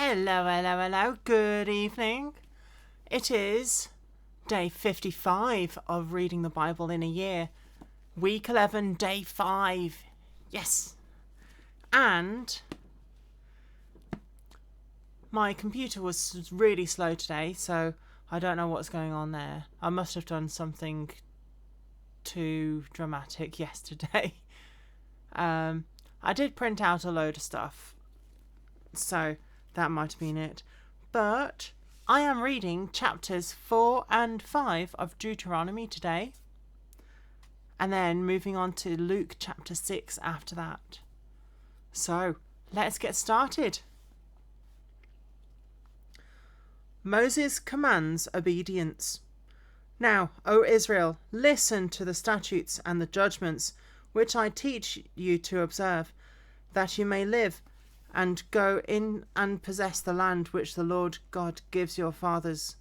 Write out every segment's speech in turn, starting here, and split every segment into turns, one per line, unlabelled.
Hello, hello, hello. Good evening. It is day 55 of reading the Bible in a year. Week 11, day 5. Yes. And my computer was really slow today, so I don't know what's going on there. I must have done something too dramatic yesterday. I did print out a load of stuff, so that might have been it. But I am reading chapters 4 and 5 of Deuteronomy today, and then moving on to Luke chapter 6 after that. So let's get started. Moses commands obedience. Now, O Israel, listen to the statutes and the judgments which I teach you to observe, that you may live and go in and possess the land which the Lord God gives your fathers.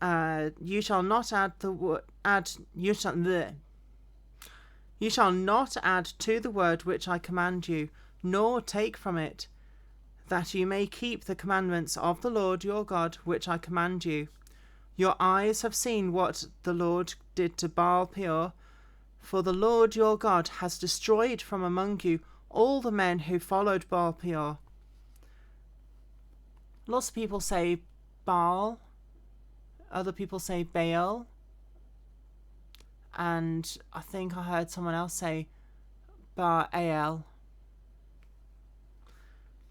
You shall not add to the word which I command you, nor take from it, that you may keep the commandments of the Lord your God which I command you. Your eyes have seen what the Lord did to Baal Peor, for the Lord your God has destroyed from among you all the men who followed Baal Peor. Lots of people say Baal, other people say Baal, and I think I heard someone else say Baal.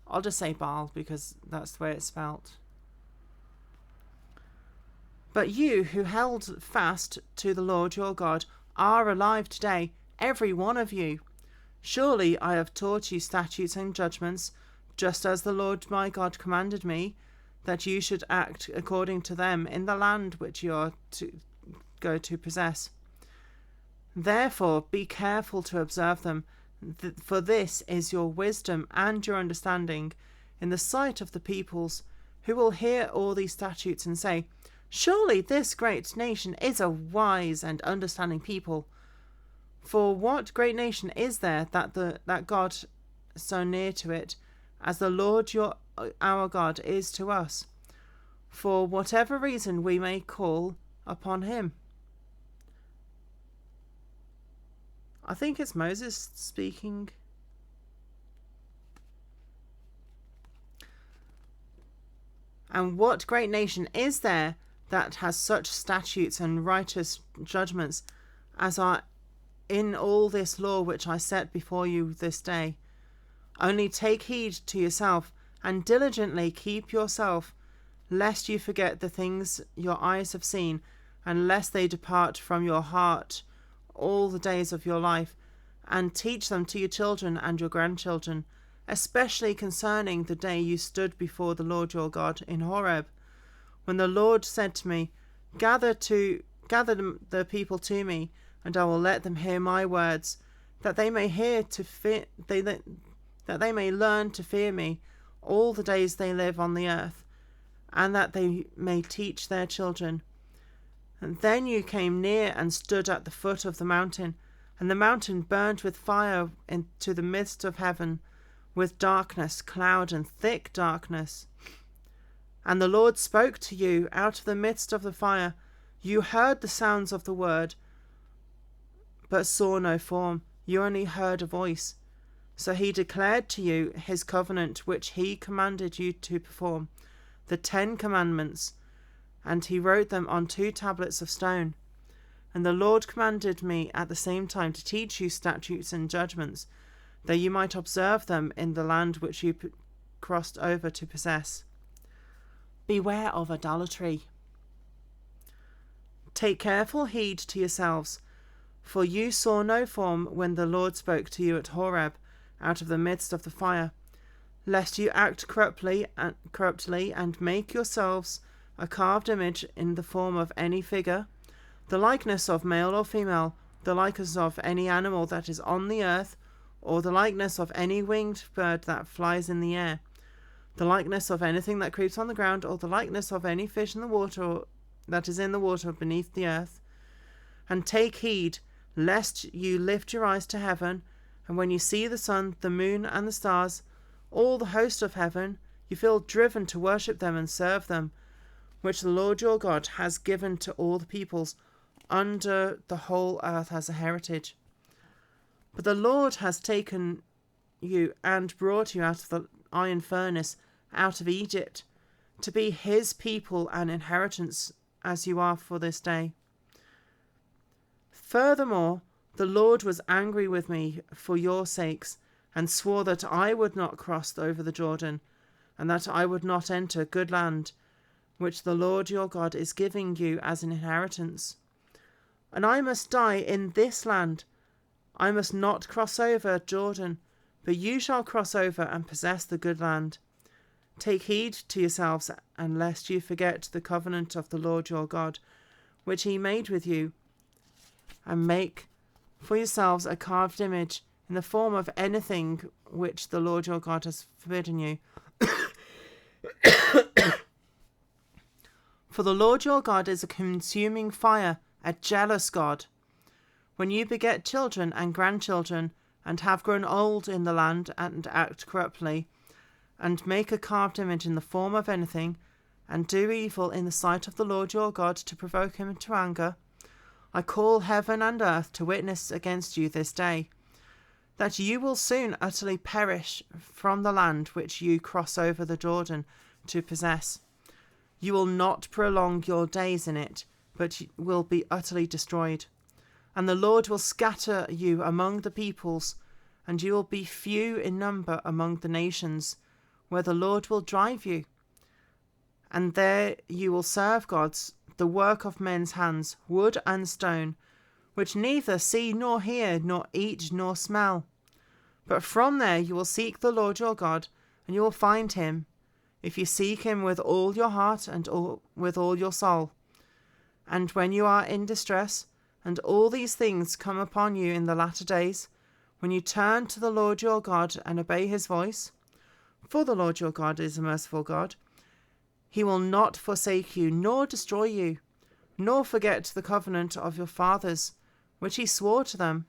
I'll just say Baal because that's the way it's spelt. But you who held fast to the Lord your God are alive today, every one of you. Surely I have taught you statutes and judgments, just as the Lord my God commanded me, that you should act according to them in the land which you are to go to possess. Therefore be careful to observe them, for this is your wisdom and your understanding in the sight of the peoples, who will hear all these statutes and say, surely this great nation is a wise and understanding people. For what great nation is there that God so near to it, as the Lord our God is to us, for whatever reason we may call upon him? I think it's Moses speaking. And what great nation is there that has such statutes and righteous judgments as are in all this law which I set before you this day? Only take heed to yourself, and diligently keep yourself, lest you forget the things your eyes have seen, and lest they depart from your heart all the days of your life, and teach them to your children and your grandchildren, especially concerning the day you stood before the Lord your God in Horeb, when the Lord said to me, Gather the people to me, and I will let them hear my words, that they may learn to fear me all the days they live on the earth, and that they may teach their children. And then you came near and stood at the foot of the mountain, and the mountain burned with fire into the midst of heaven, with darkness, cloud, and thick darkness. And the Lord spoke to you out of the midst of the fire. You heard the sounds of the word, but saw no form. You only heard a voice. So he declared to you his covenant which he commanded you to perform, the 10 commandments, and he wrote them on 2 tablets of stone. And the Lord commanded me at the same time to teach you statutes and judgments, that you might observe them in the land which you crossed over to possess. Beware of idolatry. Take careful heed to yourselves, for you saw no form when the Lord spoke to you at Horeb out of the midst of the fire, lest you act corruptly and make yourselves a carved image in the form of any figure, the likeness of male or female, the likeness of any animal that is on the earth, or the likeness of any winged bird that flies in the air, the likeness of anything that creeps on the ground, or the likeness of any fish in the water, or that is in the water beneath the earth. And take heed, lest you lift your eyes to heaven, and when you see the sun, the moon, and the stars, all the host of heaven, you feel driven to worship them and serve them, which the Lord your God has given to all the peoples under the whole earth as a heritage. But the Lord has taken you and brought you out of the iron furnace, out of Egypt, to be his people and inheritance, as you are for this day. Furthermore, the Lord was angry with me for your sakes, and swore that I would not cross over the Jordan, and that I would not enter good land, which the Lord your God is giving you as an inheritance. And I must die in this land. I must not cross over Jordan, but you shall cross over and possess the good land. Take heed to yourselves, and lest you forget the covenant of the Lord your God, which he made with you, and make for yourselves a carved image in the form of anything which the Lord your God has forbidden you. For the Lord your God is a consuming fire, a jealous God. When you beget children and grandchildren, and have grown old in the land, and act corruptly, and make a carved image in the form of anything, and do evil in the sight of the Lord your God to provoke him to anger, I call heaven and earth to witness against you this day, that you will soon utterly perish from the land which you cross over the Jordan to possess. You will not prolong your days in it, but will be utterly destroyed. And the Lord will scatter you among the peoples, and you will be few in number among the nations, where the Lord will drive you. And there you will serve gods, the work of men's hands, wood and stone, which neither see nor hear, nor eat nor smell. But from there you will seek the Lord your God, and you will find him, if you seek him with all your heart and with all your soul. And when you are in distress, and all these things come upon you in the latter days, when you turn to the Lord your God and obey his voice, for the Lord your God is a merciful God, he will not forsake you, nor destroy you, nor forget the covenant of your fathers, which he swore to them.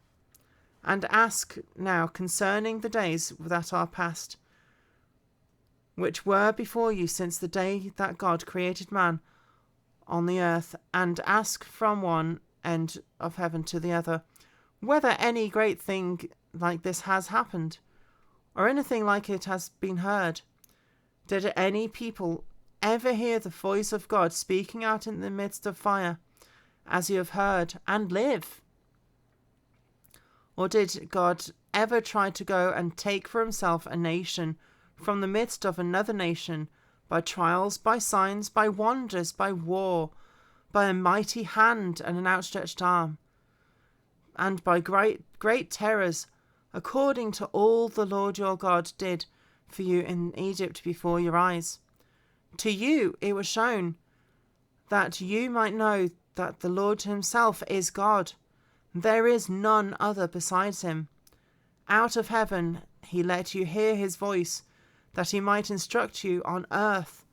And ask now concerning the days that are past, which were before you since the day that God created man on the earth, and ask from one end of heaven to the other, whether any great thing like this has happened, or anything like it has been heard. Did any people ever hear the voice of God speaking out in the midst of fire, as you have heard, and live? Or did God ever try to go and take for himself a nation from the midst of another nation, by trials, by signs, by wonders, by war, by a mighty hand and an outstretched arm, and by great terrors, according to all the Lord your God did for you in Egypt before your eyes? To you it was shown, that you might know that the Lord himself is God. There is none other besides him. Out of heaven he let you hear his voice, that he might instruct you on earth.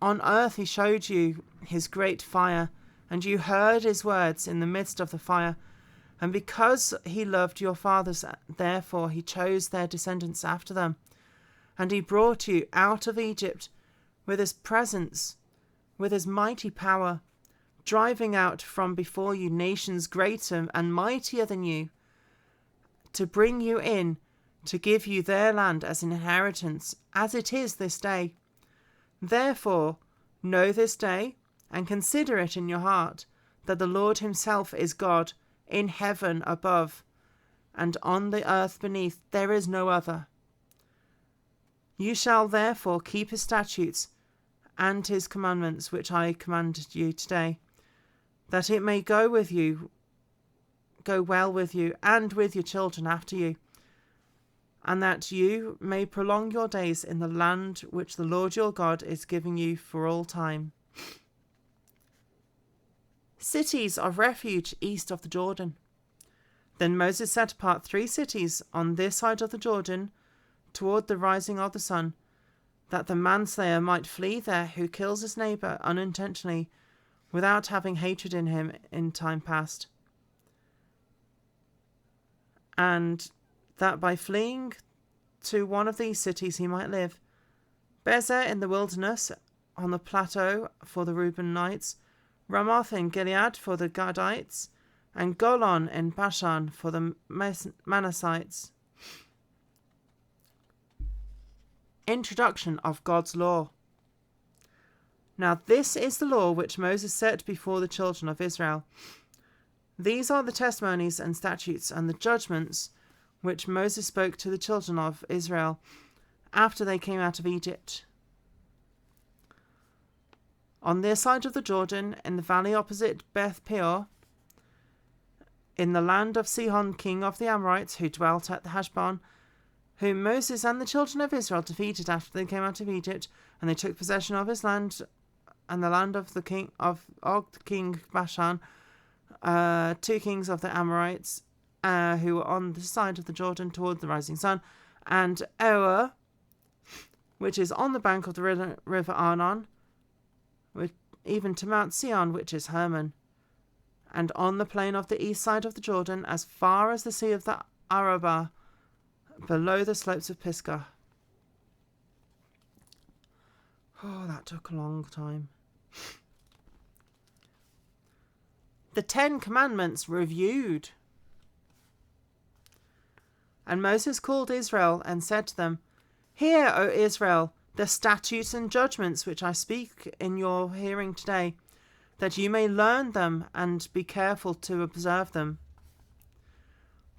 On earth he showed you his great fire, and you heard his words in the midst of the fire. And because he loved your fathers, therefore he chose their descendants after them. And he brought you out of Egypt with his presence, with his mighty power, driving out from before you nations greater and mightier than you, to bring you in, to give you their land as an inheritance, as it is this day. Therefore, know this day, and consider it in your heart, that the Lord himself is God, in heaven above, and on the earth beneath. There is no other. You shall therefore keep his statutes and his commandments, which I commanded you today, that it may go well with you, and with your children after you, and that you may prolong your days in the land which the Lord your God is giving you for all time. Cities of refuge east of the Jordan. Then Moses set apart 3 cities on this side of the Jordan, toward the rising of the sun, that the manslayer might flee there who kills his neighbour unintentionally, without having hatred in him in time past. And that by fleeing to one of these cities he might live. Bezer in the wilderness, on the plateau for the Reubenites, Ramoth in Gilead for the Gadites, and Golan in Bashan for the Manassites. Introduction of God's law. Now this is the law which Moses set before the children of Israel. These are the testimonies and statutes and the judgments which Moses spoke to the children of Israel after they came out of Egypt. On this side of the Jordan, in the valley opposite Beth Peor, in the land of Sihon king of the Amorites, who dwelt at the Heshbon, whom Moses and the children of Israel defeated after they came out of Egypt, and they took possession of his land and the land of the king of Og, king Bashan, 2 kings of the Amorites, who were on the side of the Jordan toward the rising sun, and Ewer, which is on the bank of the river Arnon, even to Mount Sion, which is Hermon, and on the plain of the east side of the Jordan, as far as the sea of the Arabah, below the slopes of Pisgah. Oh, that took a long time. The 10 Commandments reviewed. And Moses called Israel and said to them, Hear, O Israel, the statutes and judgments which I speak in your hearing today, that you may learn them and be careful to observe them.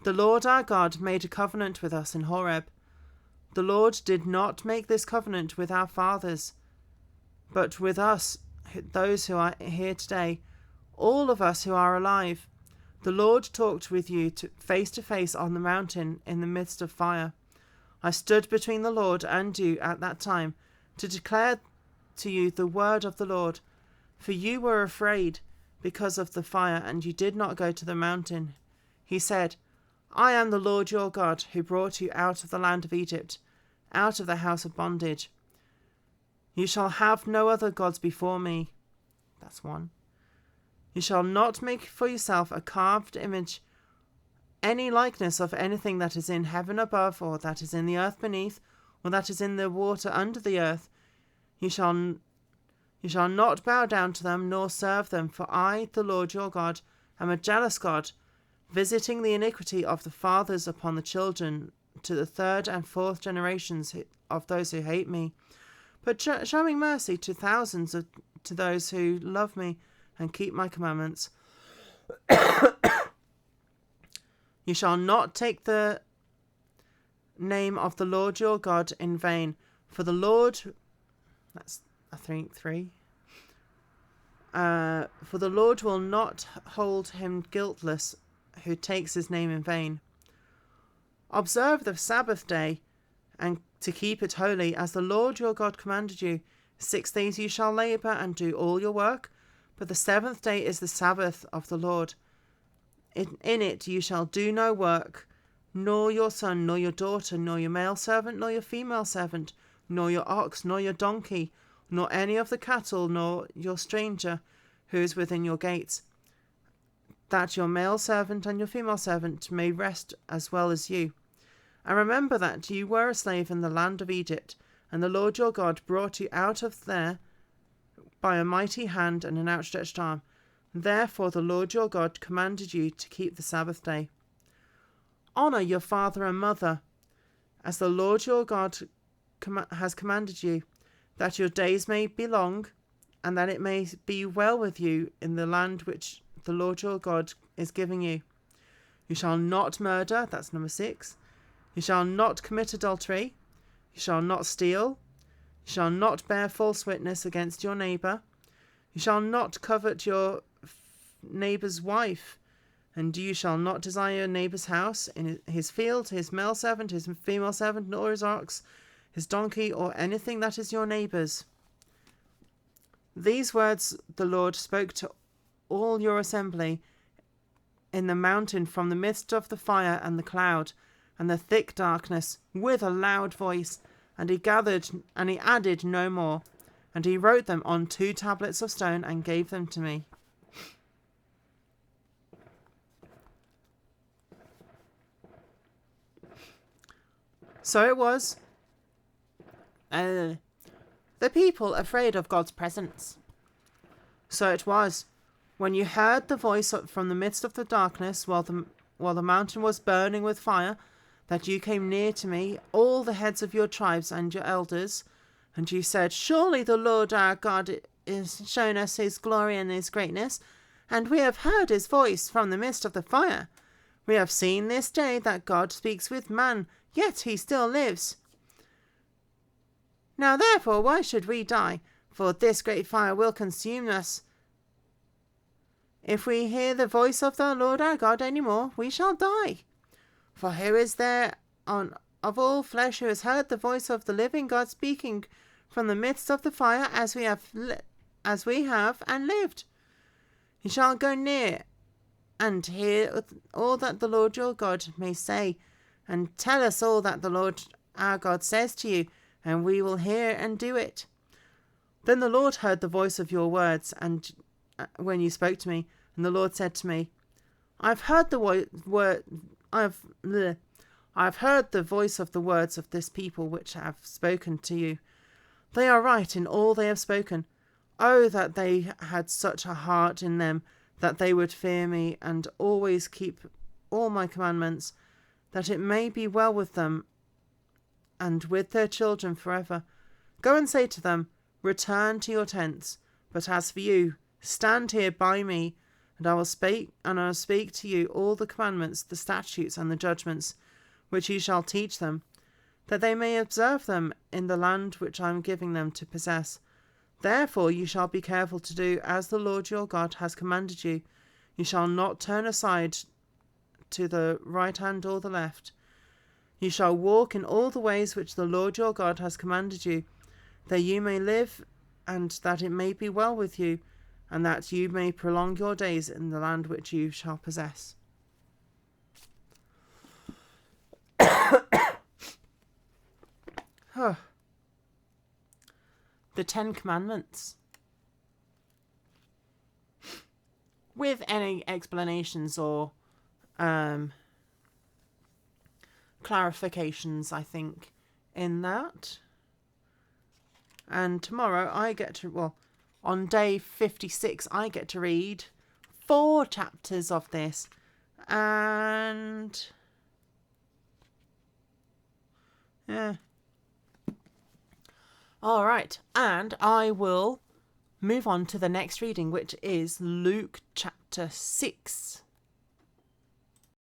The Lord our God made a covenant with us in Horeb. The Lord did not make this covenant with our fathers, but with us, those who are here today, all of us who are alive. The Lord talked with you face to face on the mountain in the midst of fire. I stood between the Lord and you at that time to declare to you the word of the Lord, for you were afraid because of the fire, and you did not go to the mountain. He said, I am the Lord your God, who brought you out of the land of Egypt, out of the house of bondage. You shall have no other gods before me. That's 1. You shall not make for yourself a carved image, any likeness of anything that is in heaven above, or that is in the earth beneath, or that is in the water under the earth. You shall not bow down to them, nor serve them, for I, the Lord your God, am a jealous God, visiting the iniquity of the fathers upon the children, to the 3rd and 4th generations of those who hate me, but showing mercy to thousands to those who love me and keep my commandments. You shall not take the name of the Lord your God in vain, for the Lord, that's I think 3. For the Lord will not hold him guiltless who takes his name in vain. Observe the Sabbath day, and to keep it holy, as the Lord your God commanded you. 6 days you shall labour and do all your work, but the 7th day is the Sabbath of the Lord. In it you shall do no work, nor your son, nor your daughter, nor your male servant, nor your female servant, nor your ox, nor your donkey, nor any of the cattle, nor your stranger who is within your gates, that your male servant and your female servant may rest as well as you. And remember that you were a slave in the land of Egypt, and the Lord your God brought you out of there by a mighty hand and an outstretched arm. Therefore the Lord your God commanded you to keep the Sabbath day. Honour your father and mother, as the Lord your God has commanded you, that your days may be long, and that it may be well with you in the land which the Lord your God is giving you. You shall not murder, that's number 6. You shall not commit adultery. You shall not steal. You shall not bear false witness against your neighbour. You shall not covet your neighbour's wife. And you shall not desire your neighbour's house, in his field, his male servant, his female servant, nor his ox, his donkey, or anything that is your neighbour's. These words the Lord spoke to all your assembly in the mountain from the midst of the fire and the cloud and the thick darkness with a loud voice. And he added no more. And he wrote them on 2 tablets of stone and gave them to me. So it was the people afraid of God's presence. So it was, when you heard the voice from the midst of the darkness, while the mountain was burning with fire, that you came near to me, all the heads of your tribes and your elders, and you said, surely the Lord our God has shown us his glory and his greatness, and we have heard his voice from the midst of the fire. We have seen this day that God speaks with man, yet he still lives. Now therefore why should we die? For this great fire will consume us. If we hear the voice of the Lord our God any more, we shall die. For who is there of all flesh who has heard the voice of the living God speaking from the midst of the fire as we have and lived? You shall go near and hear all that the Lord your God may say, and tell us all that the Lord our God says to you, and we will hear and do it. Then the Lord heard the voice of your words, and when you spoke to me, and the Lord said to me, I've heard the voice of the words of this people which have spoken to you. They are right in all they have spoken. Oh, that they had such a heart in them, that they would fear me and always keep all my commandments, that it may be well with them and with their children forever. Go and say to them, return to your tents. But as for you, stand here by me, and I will speak to you all the commandments, the statutes, and the judgments, which you shall teach them, that they may observe them in the land which I am giving them to possess. Therefore you shall be careful to do as the Lord your God has commanded you. You shall not turn aside to the right hand or the left. You shall walk in all the ways which the Lord your God has commanded you, that you may live, and that it may be well with you, and that you may prolong your days in the land which you shall possess. The 10 Commandments. With any explanations or clarifications, I think, in that. And tomorrow on day 56, I get to read 4 chapters of this. And yeah. All right. And I will move on to the next reading, which is Luke chapter 6.